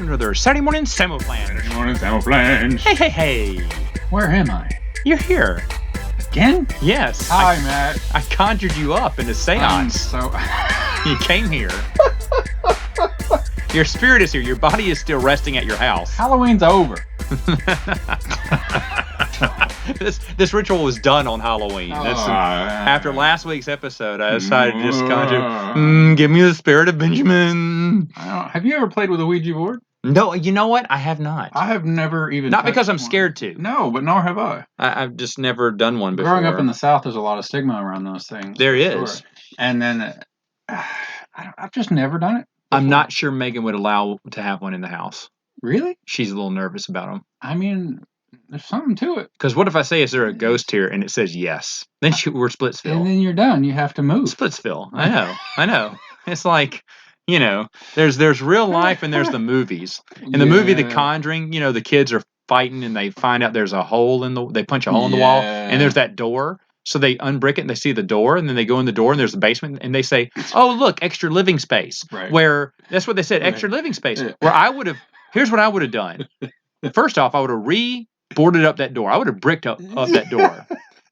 welcome to their Saturday morning Samoflange. Saturday morning Samoflange. Hey. Where am I? You're here. Again? Yes. Hi, Matt. I conjured you up in a seance. You came here. Your spirit is here. Your body is still resting at your house. Halloween's over. This ritual was done on Halloween. After last week's episode, I decided to just conjure, give me the spirit of Benjamin. Have you ever played with a Ouija board? No, you know what? I have not. I have never even. Not because I'm scared to. No, but nor have I. I've just never done one before. Growing up in the South, there's a lot of stigma around those things. There is. Sure. And then I've just never done it before. I'm not sure Megan would allow to have one in the house. Really? She's a little nervous about them. I mean, there's something to it. Because what if I say, is there a ghost here? And it says yes. Then we're Splitsville. And then you're done. You have to move. Splitsville. I know. It's like, there's real life and there's the movies. In the movie The Conjuring, the kids are fighting and they find out there's a hole they punch a hole in the wall and there's that door. So they unbrick it and they see the door and then they go in the door and there's the basement and they say, oh, look, extra living space. Right. Where that's what they said, extra living space. Where here's what I would have done. First off, I would have boarded up that door. I would have bricked up that door.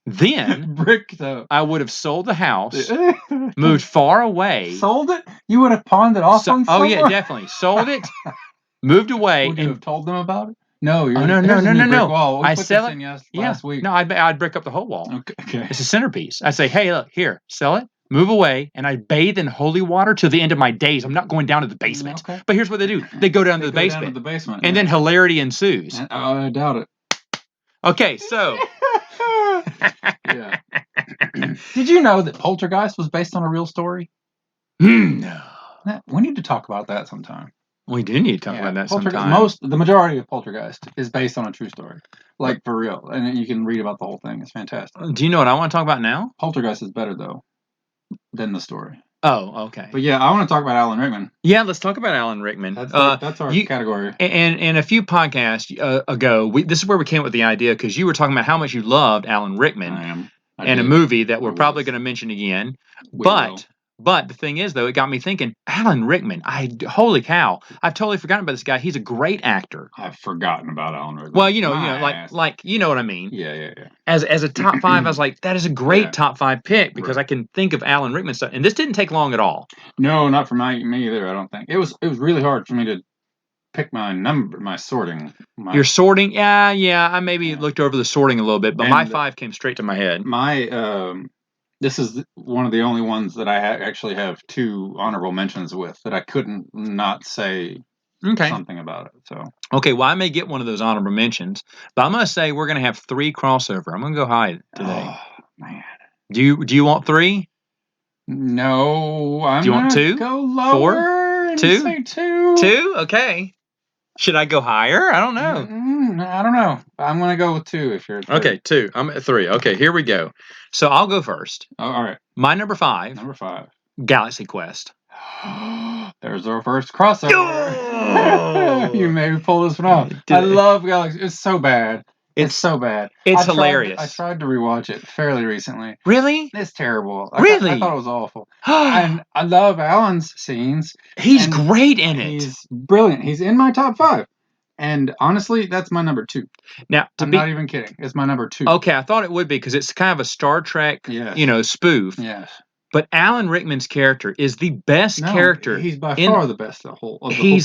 Then I would have sold the house, moved far away. Sold it? You would have pawned it off on someone? Oh, yeah, definitely. Sold it, moved away. Would you have told them about it? No. No. I sell it last week. No, I'd brick up the whole wall. Okay. It's a centerpiece. I'd say, hey, look, here, sell it, move away, and I bathe in holy water till the end of my days. I'm not going down to the basement. Okay. But here's what they do. They go down to the basement. And then hilarity ensues. I doubt it. Okay, so... Yeah. Did you know that Poltergeist was based on a real story? No. We need to talk about that sometime. We do need to talk about that sometime. The majority of Poltergeist is based on a true story. Like, for real. And you can read about the whole thing. It's fantastic. Do you know what I want to talk about now? Poltergeist is better, though, than the story. Oh, okay. But yeah, I want to talk about Alan Rickman. Yeah, let's talk about Alan Rickman. That's our category. And a few podcasts ago, this is where we came up with the idea, because you were talking about how much you loved Alan Rickman. And a movie that we're probably going to mention again. But the thing is, though, it got me thinking, Alan Rickman, holy cow, I've totally forgotten about this guy. He's a great actor. I've forgotten about Alan Rickman. Well, you know what I mean. Yeah. As a top five, I was like, that is a great top five pick, because I can think of Alan Rickman stuff. And this didn't take long at all. No, not for me either, I don't think. It was really hard for me to pick my sorting. Your sorting? Yeah. I maybe looked over the sorting a little bit, but my five came straight to my head. This is one of the only ones that I actually have two honorable mentions with that I couldn't not say something about it. So okay, well, I may get one of those honorable mentions, but I'm going to say we're going to have three crossover. I'm going to go high today. Oh man, do you want three? No, I'm. Do you want two? Go lower. 4? And 2? Say 2. 2? Okay. Should I go higher? I don't know. I don't know. I'm going to go with 2 if you're at 3. Okay, 2. I'm at 3. Okay, here we go. So I'll go first. Oh, all right. My number 5. Galaxy Quest. There's our first crossover. Oh! You maybe pull this one off. I love Galaxy. It's so bad. It's so bad. It's hilarious. I tried to rewatch it fairly recently. Really? It's terrible. Really? I thought it was awful. And I love Alan's scenes. He's great in it. He's brilliant. He's in my top 5. And honestly, that's my number 2. Now, I'm not even kidding. It's my number 2. Okay, I thought it would be, because it's kind of a Star Trek, spoof. Yes. But Alan Rickman's character is the best character. He's by far the best of the whole thing.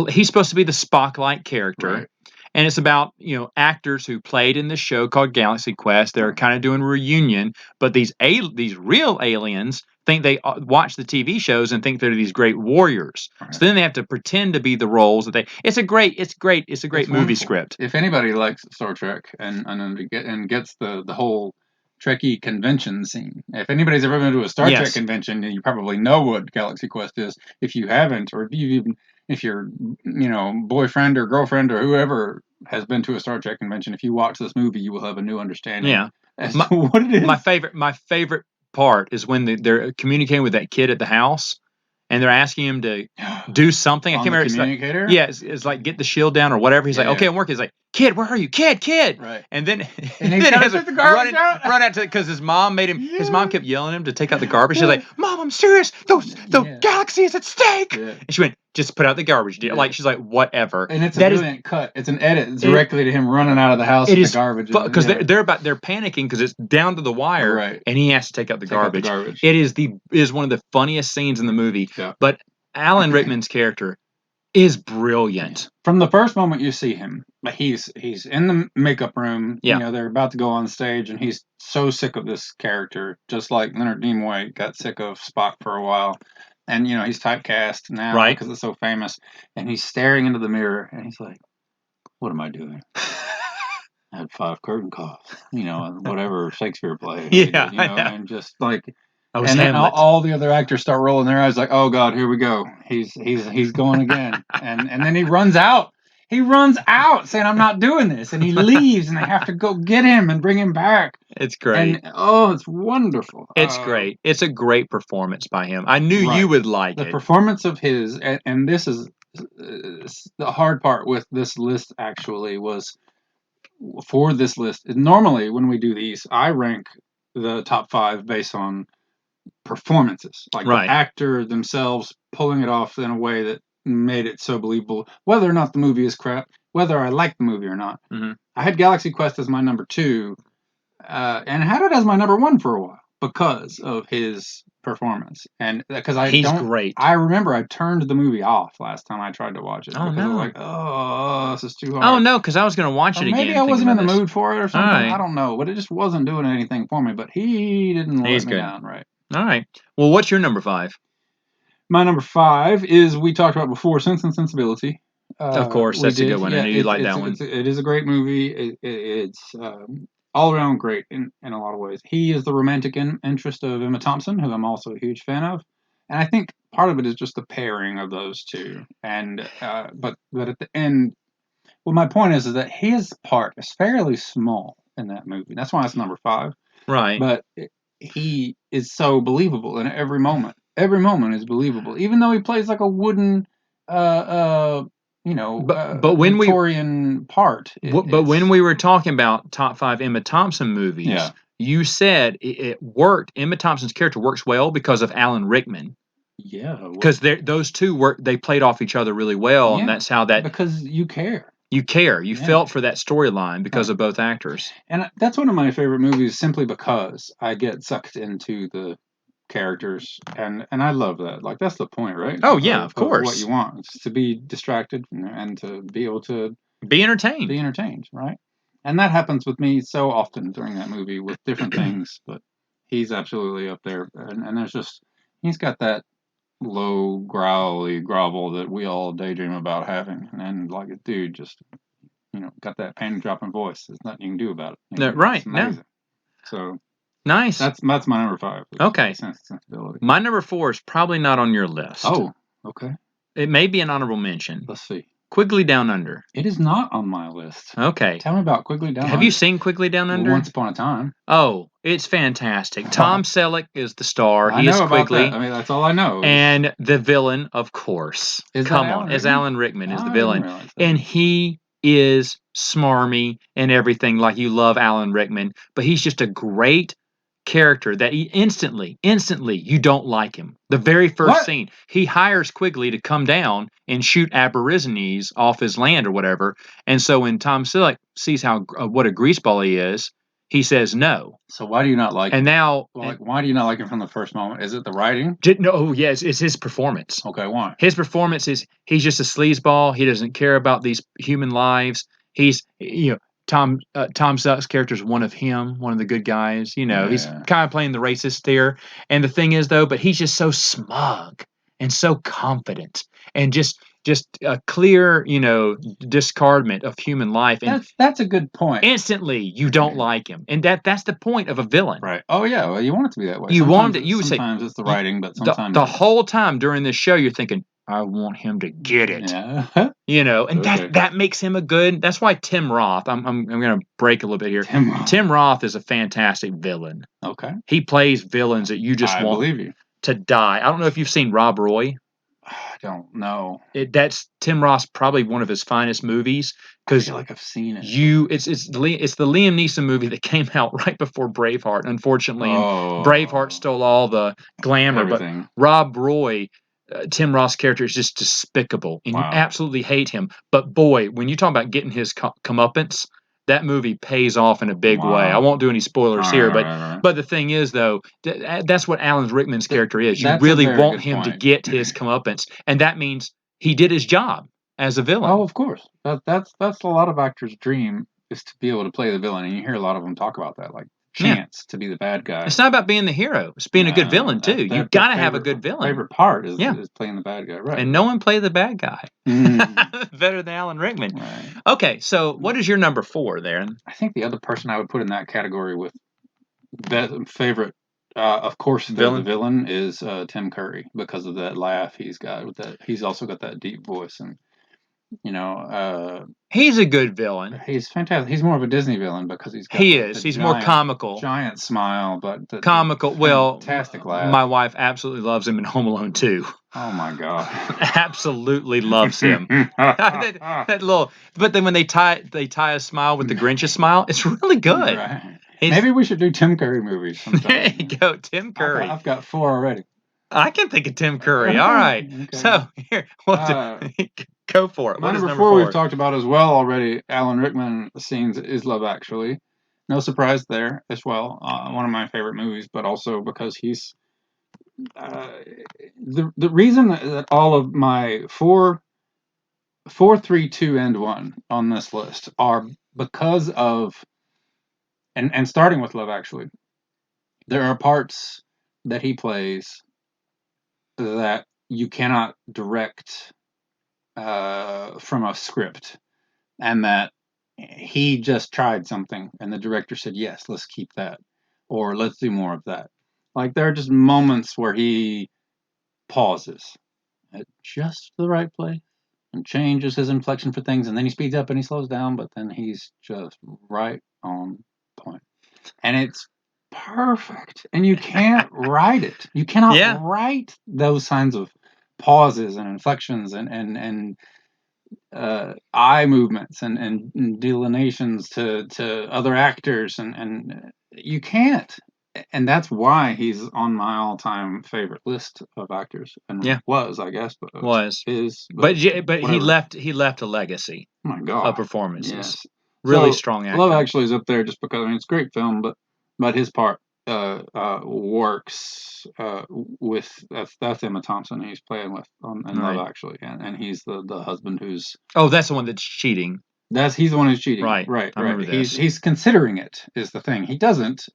He's supposed to be the Spock-like character. Right. And it's about, actors who played in this show called Galaxy Quest. They're kind of doing a reunion, but these real aliens think they watch the TV shows and think they're these great warriors. Right. So then they have to pretend to be the roles that it's a great movie wonderful. Script. If anybody likes Star Trek and gets the whole Trekkie convention scene, if anybody's ever been to a Star Trek convention, you probably know what Galaxy Quest is. If you haven't, or if your boyfriend or girlfriend or whoever has been to a Star Trek convention, if you watch this movie, you will have a new understanding as to what it is. My favorite part is when they're communicating with that kid at the house, and they're asking him to do something. I can't remember. Communicator? It's like get the shield down or whatever. He's like, okay, I'm working. He's like, kid, where are you? Kid. Right. And then he has to run out to because his mom made him. Yeah. His mom kept yelling at him to take out the garbage. She's like, Mom, I'm serious. The galaxy is at stake. Yeah. And she went, just put out the garbage. Yeah. Like she's like, whatever. And it's a brilliant cut. It's an edit directly to him running out of the house with the garbage. Because they're panicking because it's down to the wire, right. and he has to take out the garbage. It is one of the funniest scenes in the movie. Yeah. But Alan Rickman's character is brilliant. From the first moment you see him, he's in the makeup room. Yeah. You know, they're about to go on stage, and he's so sick of this character, just like Leonard Nimoy got sick of Spock for a while. And, you know, he's typecast now because it's so famous. And he's staring into the mirror, and he's like, what am I doing? I had 5 curtain calls, you know, whatever Shakespeare play. Yeah, did, you know, and just like... And then all the other actors start rolling their eyes like, oh God, here we go. He's going again. and then he runs out. He runs out saying, I'm not doing this. And he leaves and they have to go get him and bring him back. It's great. And, it's wonderful. It's great. It's a great performance by him. I knew you would like it. The performance of his, and this is the hard part with this list actually was for this list. Normally when we do these, I rank the top 5 based on performances, like the actor themselves pulling it off in a way that made it so believable, whether or not the movie is crap, whether I like the movie or not. Mm-hmm. I had Galaxy Quest as my number 2, and had it as my number 1 for a while because of his performance, and because he's great. I remember I turned the movie off last time I tried to watch it because I was like, this is too hard. Oh no, because I was going to watch it again. Maybe I wasn't in the mood for it or something. I don't know, but it just wasn't doing anything for me. But he didn't let me down, right? All right. Well, what's your number 5? My number 5 is, we talked about before, Sense and Sensibility. Of course, that's a good one. I knew you like that one. It is a great movie. It's all around great in a lot of ways. He is the romantic interest of Emma Thompson, who I'm also a huge fan of. And I think part of it is just the pairing of those two. And but at the end, well, my point is that his part is fairly small in that movie. That's why it's number 5. Right. But he is so believable in every moment. Every moment is believable, even though he plays like a wooden, but when Victorian part. But when we were talking about top 5 Emma Thompson movies, you said it worked. Emma Thompson's character works well because of Alan Rickman. Yeah, because those two they played off each other really well, and that's how that. Because you care. You care. You felt for that storyline because of both actors. And that's one of my favorite movies simply because I get sucked into the characters. And I love that. Like, that's the point, right? Oh, yeah, of course. What you want is to be distracted and to be able to... Be entertained. Be entertained, right? And that happens with me so often during that movie with different things. But he's absolutely up there. And there's just... He's got that low, growly grovel that we all daydream about having, and like a dude just, got that panty dropping voice. There's nothing you can do about it. Right. No. So nice. That's my number 5. Okay. Sensibility. My number 4 is probably not on your list. Oh, okay. It may be an honorable mention. Let's see. Quigley Down Under. It is not on my list. Okay. Tell me about Quigley Down Under. Have you seen Quigley Down Under? Once upon a time. Oh, it's fantastic. Tom Selleck is the star. He is Quigley. That. I mean, that's all I know. And the villain, of course. Is Alan Rickman is the villain. And he is smarmy and everything, like you love Alan Rickman. But he's just a great character that he instantly you don't like him. The very first scene, he hires Quigley to come down and shoot aborigines off his land or whatever. And so when Tom Selleck sees what a greaseball he is, he says no. So why do you not like him? And now, why do you not like him from the first moment? Is it the writing? No, yes, it's his performance. Okay, why? His performance is he's just a sleazeball. He doesn't care about these human lives. He's Tom Selleck's character is one of the good guys. He's kind of playing the racist there. And the thing is, though, but he's just so smug and so confident and just a clear, discardment of human life. And that's a good point. Instantly, you don't like him, and that's the point of a villain, right? Oh yeah, well, you want it to be that way. You want it. You would say sometimes it's the writing, but sometimes the whole time during this show, you're thinking, I want him to get it. Yeah. And that makes him a good. That's why Tim Roth. I'm going to break a little bit here. Tim Roth is a fantastic villain. Okay. He plays villains that you just want to die. I don't know if you've seen Rob Roy. I don't know. That's Tim Roth's probably one of his finest movies because I feel like I've seen it. It's the Liam Neeson movie that came out right before Braveheart. Unfortunately, Braveheart stole all the glamour. Everything. But Rob Roy. Tim Roth's character is just despicable, and you absolutely hate him. But boy, when you talk about getting his comeuppance, that movie pays off in a big way. I won't do any spoilers here, but the thing is, though, that's what Alan Rickman's character is. You really want him to get his comeuppance, and that means he did his job as a villain. Oh, of course. That's a lot of actors' dream, is to be able to play the villain, and you hear a lot of them talk about that, like chance to be the bad guy. It's not about being the hero; it's being a good villain too. You got to have a good villain. Favorite part is playing the bad guy, right? And no one played the bad guy better than Alan Rickman. Right. Okay, so what is your number 4 there? I think the other person I would put in that category with favorite, of course, the villain is Tim Curry, because of that laugh he's got. With that, he's also got that deep voice, and he's a good villain. He's fantastic. He's more of a Disney villain because he's got he's more comical, giant smile, but comical. Fantastic laugh. My wife absolutely loves him in Home Alone 2. Oh my god, absolutely loves him. that little, but then when they tie a smile with the Grinch's smile, it's really good. Right. Maybe we should do Tim Curry movies sometime. There you go, Tim Curry. I've got 4 already. I can think of Tim Curry. All right. Okay. So here, go for it. My number 4 we've talked about as well already. Alan Rickman scenes is Love Actually. No surprise there as well. One of my favorite movies, but also because he's the reason that all of my 4, 3, 2, and 1 on this list are because of and starting with Love Actually. There are parts that he plays that you cannot direct from a script, and that he just tried something and the director said, yes, let's keep that, or let's do more of that. Like, there are just moments where he pauses at just the right place and changes his inflection for things, and then he speeds up and he slows down, but then he's just right on point, and it's perfect. And you can't write it. You cannot write those kinds of pauses and inflections and eye movements and delineations to other actors, and you can't. And that's why he's on my all-time favorite list of actors. And was, I guess, but he left a legacy. Oh my God, of performances. Yes. Really strong acting. Love Actually is up there just because, I mean, it's a great film, but his part works with that's Emma Thompson he's playing with in Love Actually, and he's the husband who's that's the one that's cheating. He's the one who's cheating. Right. I remember this. He's considering it is the thing. He doesn't,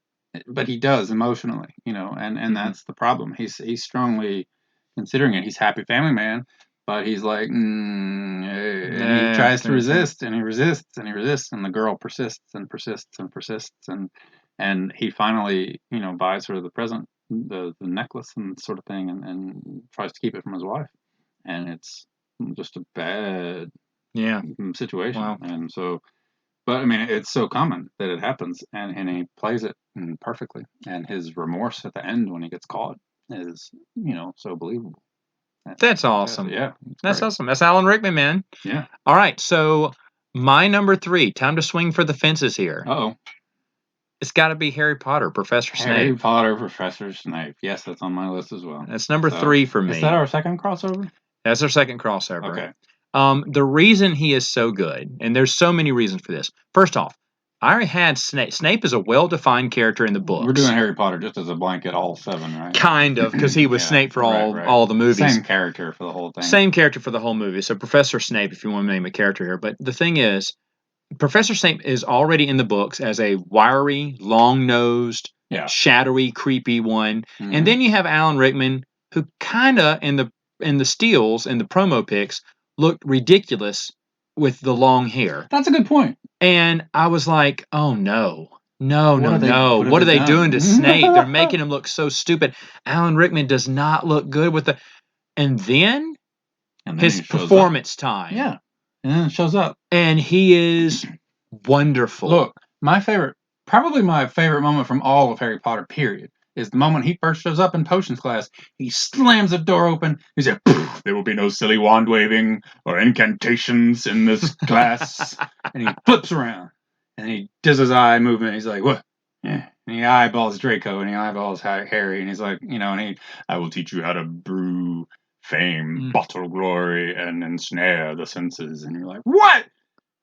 but he does emotionally, and that's the problem. He's strongly considering it. He's a happy family man, but he's like, and he tries to resist, and he resists, and he resists, and the girl persists and persists and persists, and he finally, buys her the present, the necklace and sort of thing, and tries to keep it from his wife, and it's just a bad situation. Wow. And so, but I mean, it's so common that it happens, and he plays it perfectly, and his remorse at the end when he gets caught is, so believable. That's awesome. Yeah, that's awesome. That's Alan Rickman, man. Yeah. All right, so my number 3. Time to swing for the fences here. Uh-oh. It's got to be Harry Potter, Professor Snape. Harry Potter, Professor Snape. Yes, that's on my list as well. That's number 3 for me. Is that our second crossover? That's our second crossover. Okay. The reason he is so good, and there's so many reasons for this. First off, I already had Snape. Snape is a well-defined character in the books. We're doing Harry Potter just as a blanket, all 7, right? Kind of, because he was Snape for all the movies. Same character for the whole thing. Same character for the whole movie. So Professor Snape, if you want to name a character here. But the thing is, Professor Snape is already in the books as a wiry, long-nosed, shadowy, creepy one. Mm-hmm. And then you have Alan Rickman, who kind of, in the stills, in the promo pics, looked ridiculous with the long hair. That's a good point. And I was like, oh no. What are they doing to Snape? They're making him look so stupid. Alan Rickman does not look good with the... And then his performance time. Yeah. And then it shows up. And he is wonderful. Look, probably my favorite moment from all of Harry Potter, period, is the moment he first shows up in potions class. He slams the door open. He said, there will be no silly wand waving or incantations in this class. And he flips around. And he does his eye movement. He's like, what? Yeah. And he eyeballs Draco, and he eyeballs Harry. And he's like, I will teach you how to brew fame, bottle glory, and ensnare the senses. And you're like, what?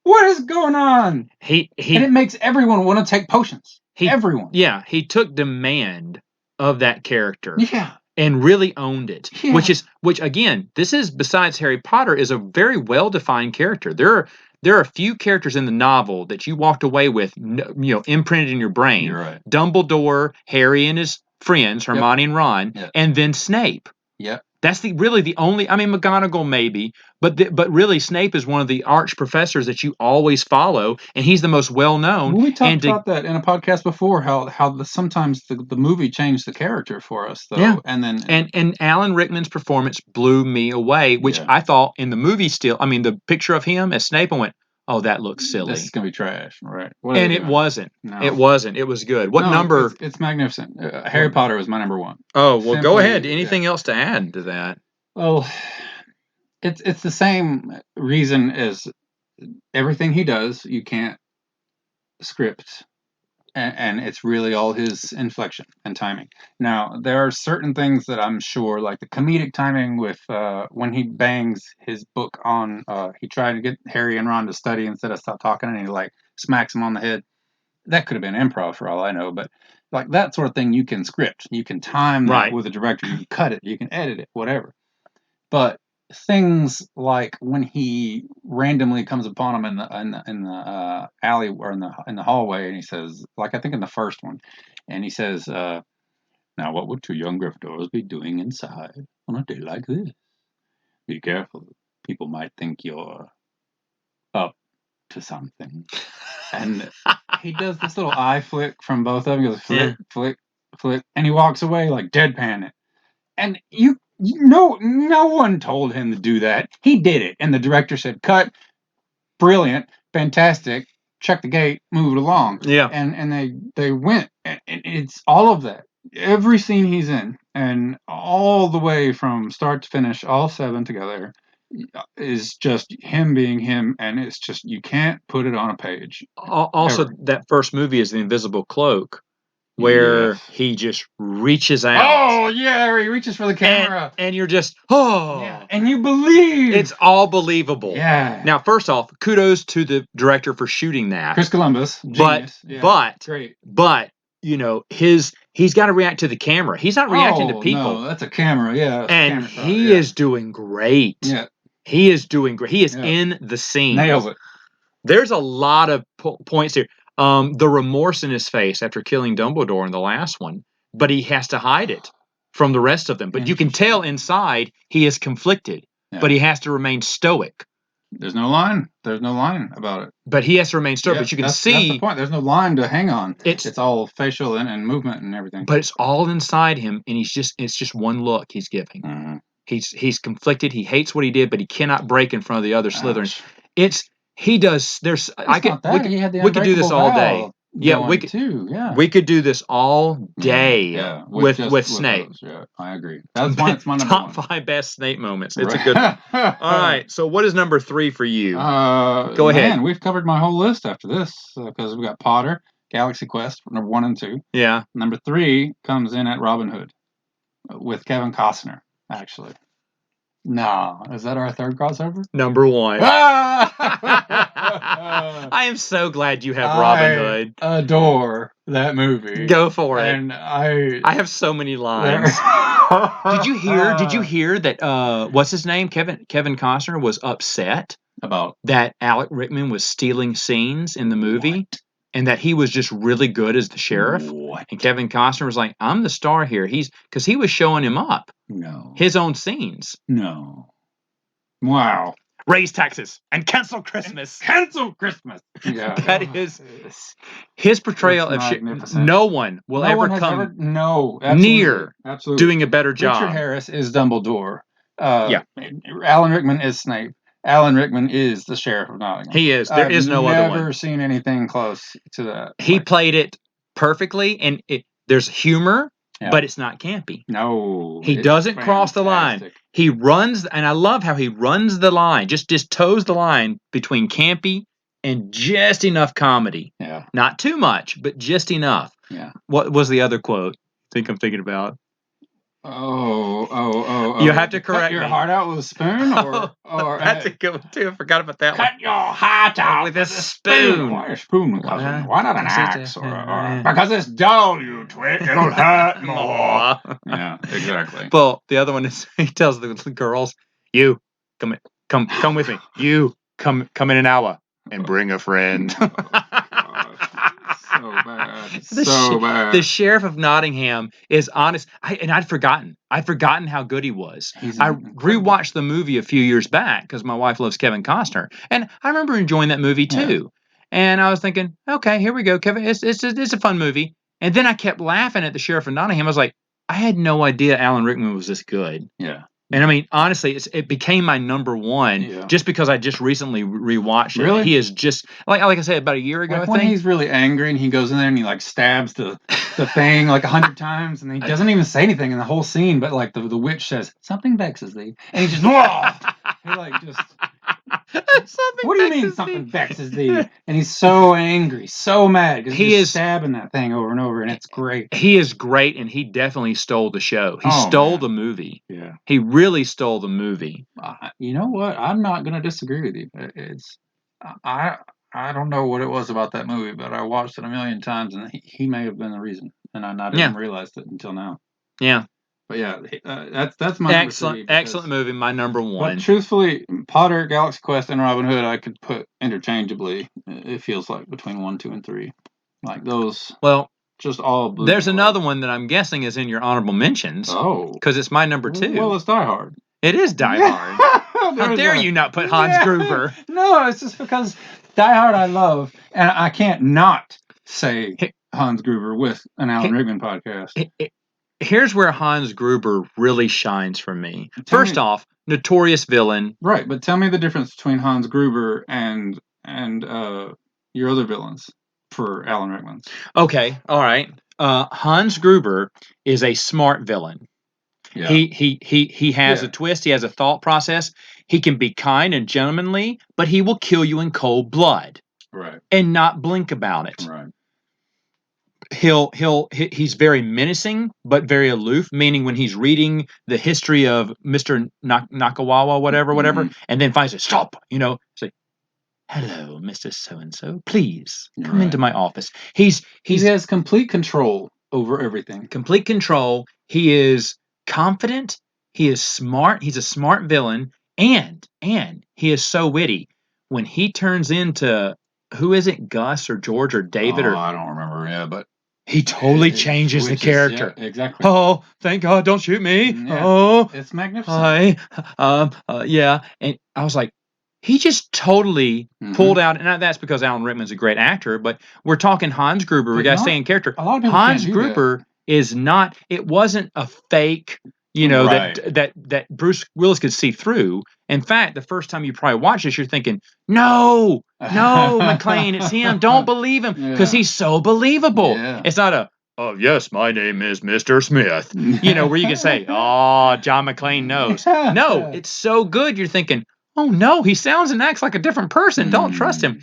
What is going on? And it makes everyone want to take potions. Everyone. Yeah, he took demand of that character. Yeah. And really owned it. Yeah. Which again, this is, besides Harry Potter, is a very well-defined character. There are a few characters in the novel that you walked away with, imprinted in your brain. You're right. Dumbledore, Harry and his friends, Hermione and Ron, and then Snape. Yep. That's really the only. I mean, McGonagall maybe, but really Snape is one of the arch professors that you always follow, and he's the most well known. Well, we talked about that in a podcast before. How sometimes the movie changed the character for us, though. Yeah. And Alan Rickman's performance blew me away, which I thought in the movie still. I mean, the picture of him as Snape, I went, oh, that looks silly. This is gonna be trash, right? And it wasn't. No. It wasn't. It was good. What number? It's magnificent. Harry Potter was my number one. Oh well, go ahead. Anything else to add to that? Well, it's the same reason as everything he does. You can't script, and it's really all his inflection and timing. Now, there are certain things that I'm sure, like the comedic timing with when he bangs his book on, he tried to get Harry and Ron to study instead of stop talking, and he like smacks him on the head. That could have been improv for all I know, but like that sort of thing you can script. You can time that with a director. You can cut it. You can edit it, whatever. But things like when he randomly comes upon him in the alley or in the hallway, and he says, like I think in the first one, and he says, "Now what would 2 young Gryffindors be doing inside on a day like this? Be careful. People might think you're up to something." And he does this little eye flick from both of them. He goes flick, flick, flick, and he walks away like deadpan it. And no one told him to do that. He did it, and the director said, "Cut, brilliant, fantastic. Check the gate, move it along." Yeah, and they went, and it's all of that. Every scene he's in, and all the way from start to finish, all 7 together, is just him being him, and it's just you can't put it on a page. Also, ever. That first movie is The Invisible Cloak, where he just reaches out. Oh yeah, he reaches for the camera, and you're just and you believe it's all believable. Yeah. Now, first off, kudos to the director for shooting that, Chris Columbus. Genius. But great. But he's got to react to the camera. He's not reacting to people. No, that's a camera. Yeah, and he is doing great. Yeah, he is doing great. He is in the scene. Nails it. There's a lot of points here. The remorse in his face after killing Dumbledore in the last one, but he has to hide it from the rest of them. But you can tell inside he is conflicted, but he has to remain stoic. There's no line. There's no line about it. But he has to remain stoic. But you can see that's the point. There's no line to hang on. It's all facial and movement and everything. But it's all inside him, and it's just one look he's giving. Mm-hmm. He's conflicted. He hates what he did, but he cannot break in front of the other Slytherins. He does. We could do this all day. Yeah, we could too. Yeah, we could do this all day. With Snape. Yeah, I agree. That's why it's my number top 5 best Snape moments. It's a good one. All right. So what is number 3 for you? Go ahead. We've covered my whole list after this because we got Potter, Galaxy Quest, number 1 and 2. Yeah. Number 3 comes in at Robin Hood with Kevin Costner. Actually. No, is that our 3rd crossover? Number 1. I am so glad you have Robin Hood. I adore that movie. Go for it. And I have so many lines. Did you hear that what's his name? Kevin Costner was upset about that Alec Rickman was stealing scenes in the movie. What? And that he was just really good as the sheriff. What? And Kevin Costner was like, I'm the star here. Because he was showing him up. No. His own scenes. No. Wow. Raise taxes and cancel Christmas. Cancel Christmas. Yeah. That is his portrayal of no one will ever come near doing a better job. Richard Harris is Dumbledore. Alan Rickman is Snape. Alan Rickman is the Sheriff of Nottingham. He is. There is no other one. I've never seen anything close to that. He played it perfectly, and there's humor, but it's not campy. No. He doesn't cross the line. He runs, and I love how he runs the line, just toes the line between campy and just enough comedy. Yeah. Not too much, but just enough. Yeah. What was the other quote I think I'm thinking about? You have to correct cut your me. heart out with a spoon, or That's a good one too. I forgot about that one. cut your heart out with a spoon. Why a spoon, cousin? Why not an axe? Because it's dull, you twit. It'll hurt more. Yeah, exactly. Well, the other one is he tells the girls, "You come with me. You come in an hour and bring a friend." So bad. So bad. The sheriff of Nottingham is honest. I'd forgotten. How good he was. I rewatched the movie a few years back because my wife loves Kevin Costner, and I remember enjoying that movie too. Yeah. And I was thinking, okay, here we go, Kevin. It's a fun movie. And then I kept laughing at the sheriff of Nottingham. I was like, I had no idea Alan Rickman was this good. Yeah. And I mean, honestly, it became my number one just because I just recently rewatched it. Really? He is just like I said about a year ago. Like when he's really angry and he goes in there and he like stabs the thing like 100 times and he doesn't even say anything in the whole scene, but like the witch says something vexes thee, and he just he like just. What do you mean something vexes thee? And he's so angry, so mad because he's stabbing that thing over and over, and it's great. He is great, and he definitely stole the show. He stole the movie. Yeah, he really stole the movie. You know what? I'm not gonna disagree with you. I don't know what it was about that movie, but I watched it a million times, and he may have been the reason, and I didn't realize it until now. Yeah. But yeah, that's my excellent movie. My number one. But truthfully, Potter, Galaxy Quest, and Robin Hood, I could put interchangeably. It feels like between 1, 2, and 3, like those. Well, just all. There's another one that I'm guessing is in your honorable mentions. Oh, because it's my number 2. Well, it's Die Hard. It is Die Hard. How dare you not put Hans Gruber? No, it's just because Die Hard I love, and I can't not say Hans Gruber with an Alan Rickman podcast. Here's where Hans Gruber really shines for me. First off, notorious villain. Right, but tell me the difference between Hans Gruber and your other villains for Alan Rickman. Okay, all right. Hans Gruber is a smart villain. Yeah. He has a twist. He has a thought process. He can be kind and gentlemanly, but he will kill you in cold blood. Right. And not blink about it. Right. He's very menacing but very aloof, meaning when he's reading the history of Mr. Nakawawa, whatever, and then finds it, stop, say, hello, Mr. So-and-so, please come into my office. He has complete control over everything. Complete control. He is confident. He is smart. He's a smart villain, and he is so witty. When he turns into, who is it, Gus or George or David? I don't remember, but he totally changes the character. Yeah, exactly. Oh, thank God, don't shoot me. Yeah, oh, it's magnificent. Yeah. And I was like, he just totally pulled out, and that's because Alan Rickman's a great actor, but we're talking Hans Gruber. We got to stay in character. Hans Gruber is not, it wasn't a fake, that Bruce Willis could see through. In fact, the first time you probably watch this, you're thinking, no, McClane, it's him. Don't believe him, because he's so believable. Yeah. It's not oh, yes, my name is Mr. Smith, where you can say, oh, John McClane knows. No, it's so good. You're thinking, oh, no, he sounds and acts like a different person. Don't trust him.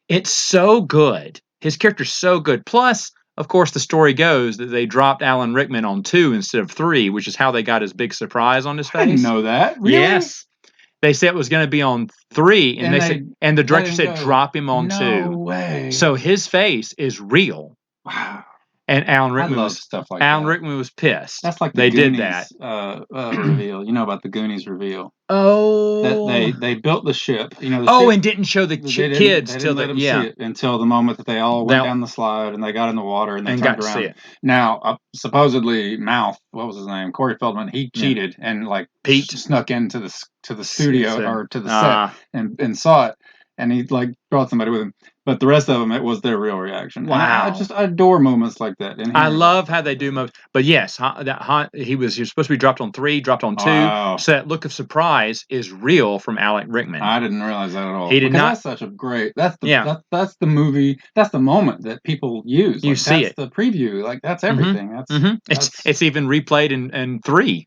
It's so good. His character's so good. Plus, of course, the story goes that they dropped Alan Rickman on 2 instead of 3, which is how they got his big surprise on his face. I didn't know that. Really? Yes. They said it was going to be on 3, and the director said drop him on 2. No way. So his face is real. Wow. And Alan Rickman I love stuff like Alan Rickman was pissed. That's like they Goonies, did that reveal. You know about the Goonies reveal? Oh, that they built the ship. The ship, and didn't show the kids till see it until the moment that they all went down the slide and they got in the water and they turned around. To see it. Now, supposedly, Mouth, what was his name? Corey Feldman. He cheated and Pete snuck into the studio or to the set and saw it, and he brought somebody with him. But the rest of them, it was their real reaction. Wow! And I adore moments like that. I love how they do moments. But yes, he was supposed to be dropped on 3, dropped on 2. Wow. So that look of surprise is real from Alec Rickman. I didn't realize that at all. He did not. That's such a great. That's the movie. That's the moment that people use. You see it. That's the preview. That's everything. It's even replayed in 3.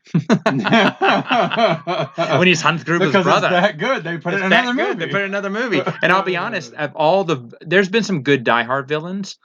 When he's Hans Gruber's brother. It's that good. They put it in another movie. They put it in another movie. And I'll be honest, there's been some good Die Hard villains,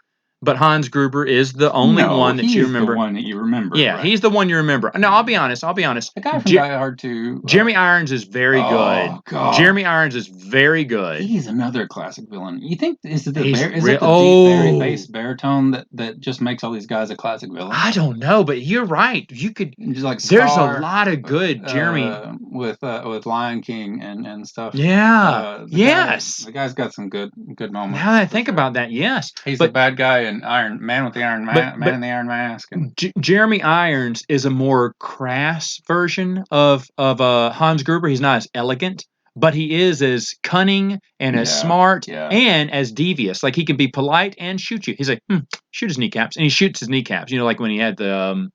But Hans Gruber is the only one that you remember. The one that you remember. Yeah, right? He's the one you remember. No, I'll be honest. The guy from Die Hard 2. Jeremy Irons is very good. God. Jeremy Irons is very good. He's another classic villain. You think is it the He's deep, very bass baritone that just makes all these guys a classic villain? I don't know, but you're right. You could just like there's a lot of good Jeremy with Lion King and stuff. Yeah. The guy's got some good moments. Now that I think about that, yes. He's the bad guy in Man with the Iron Man in the Iron Mask. And Jeremy Irons is a more crass version of Hans Gruber. He's not as elegant, but he is as cunning and as smart and as devious. Like he can be polite and shoot you. He's like, shoot his kneecaps, and he shoots his kneecaps. Like when he had the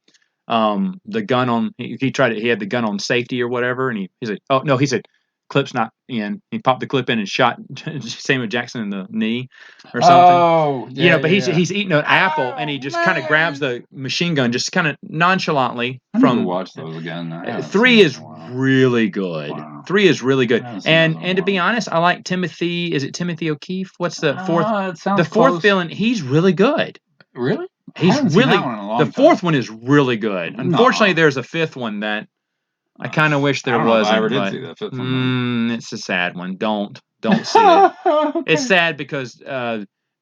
gun on. He had the gun on safety or whatever, and he's like, oh no, he said, clip's not in. He popped the clip in and shot Samuel Jackson in the knee or something. Oh, yeah. But he's eating an apple and he just kind of grabs the machine gun just kind of nonchalantly from. Watch those again. 3 is really good. Wow. 3 is really good. And to be honest, I like Timothy. Is it Timothy O'Keefe? What's the fourth? The fourth villain. He's really good. Really? He's really. The fourth one is really good. Unfortunately, there's a fifth one that. I kind of wish there wasn't. I never did see that fifth one. It's a sad one. Don't see it. Okay. It's sad because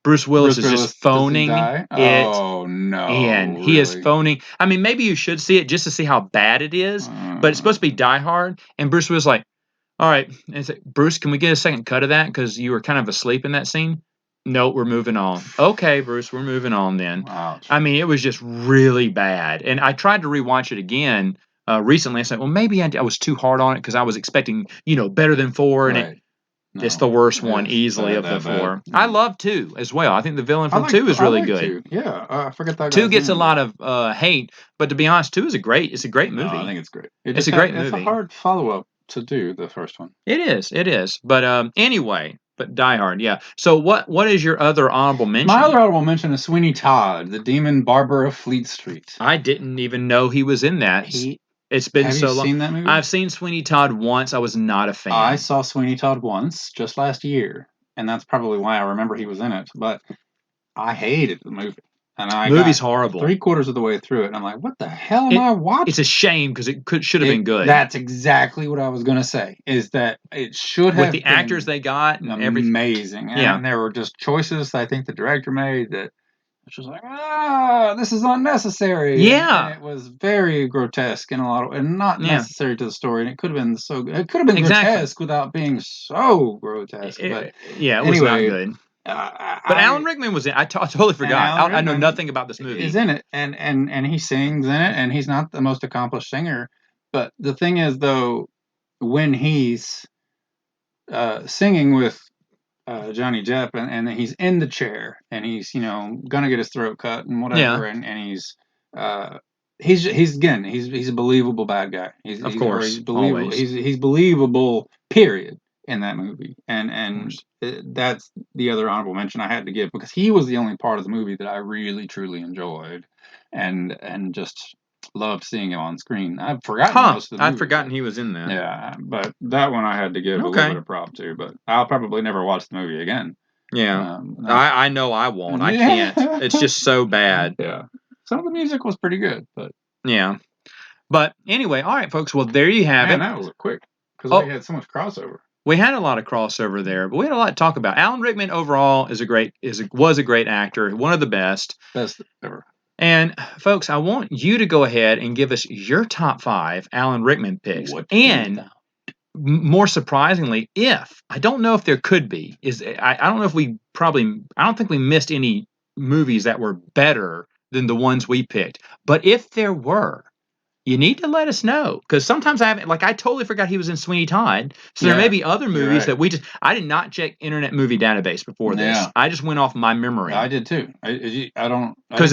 Bruce Willis is just phoning it. Oh no! And he is phoning. I mean, maybe you should see it just to see how bad it is. But it's supposed to be Die Hard, and Bruce Willis like, all right. And it's like, Bruce, can we get a second cut of that because you were kind of asleep in that scene? No, we're moving on. Okay, Bruce, we're moving on then. Ouch. I mean, it was just really bad, and I tried to rewatch it again. Recently, I said, well, maybe I was too hard on it because I was expecting, better than 4, and it's the worst one easily of the 4. I love 2 as well. I think the villain from 2 is really good. 2. Yeah, I forget that. 2 gets a lot of hate, but to be honest, 2 is a great movie. No, I think it's great. It's a great movie. It's a hard follow-up to do the first one. It is. But anyway. But Die Hard, yeah. So what is your other honorable mention? My other honorable mention is Sweeney Todd, the demon barber of Fleet Street. I didn't even know he was in that. It's been so long. Have you seen that movie? I've seen Sweeney Todd once. I was not a fan. I saw Sweeney Todd once, just last year, and that's probably why I remember he was in it. But I hated the movie. And the movie's horrible. 3/4 of the way through it, and I'm like, what the hell am I watching? It's a shame because it should have been good. That's exactly what I was going to say, is that it should have with the actors they got and everything. Amazing. And there were just choices I think the director made that it's just like, this is unnecessary. Yeah. And it was very grotesque in a lot of, and not necessary to the story. And it could have been grotesque without being so grotesque. But it was not good. But Alan Rickman was in. I totally forgot. I know nothing about this movie. He's in it, and he sings in it, and he's not the most accomplished singer. But the thing is, though, when he's singing with Johnny Depp, and he's in the chair, and he's gonna get his throat cut and whatever, and he's a believable bad guy. He's believable. Always. He's believable. Period. In that movie, and that's the other honorable mention I had to give because he was the only part of the movie that I really truly enjoyed, and just loved seeing him on screen. I've forgotten most of the movie. I'd forgotten he was in that. Yeah, but that one I had to give a little bit of prop to. But I'll probably never watch the movie again. Yeah, I know I won't. I can't. It's just so bad. Yeah, some of the music was pretty good, but yeah. But anyway, all right, folks. Well, there you have it. That was quick because we had so much crossover. We had a lot of crossover there, but we had a lot to talk about. Alan Rickman overall was a great actor, one of the best ever. And folks, I want you to go ahead and give us your top 5 Alan Rickman picks. More surprisingly, I don't know if there could be, I don't know if I don't think we missed any movies that were better than the ones we picked. But if there were, you need to let us know, because sometimes I totally forgot he was in Sweeney Todd. So there may be other movies that I did not check Internet Movie Database before this. Yeah. I just went off my memory. I did too. Because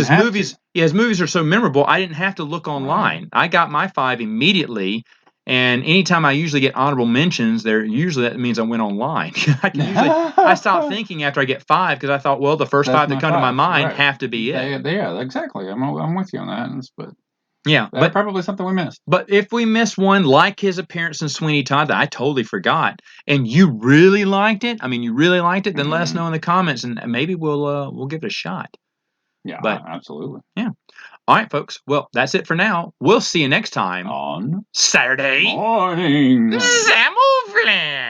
his movies are so memorable. I didn't have to look online. I got my 5 immediately. And anytime I usually get honorable mentions, that means I went online. I stopped thinking after I get 5 because I thought, well, the first 5 that come to my mind have to be it. Yeah, exactly. I'm with you on that. But yeah, that's probably something we missed. But if we missed one, like his appearance in Sweeney Todd that I totally forgot, and you really liked it, then let us know in the comments, and maybe we'll give it a shot. Yeah, but absolutely. Yeah. All right, folks. Well, that's it for now. We'll see you next time On Saturday morning. Samoflange.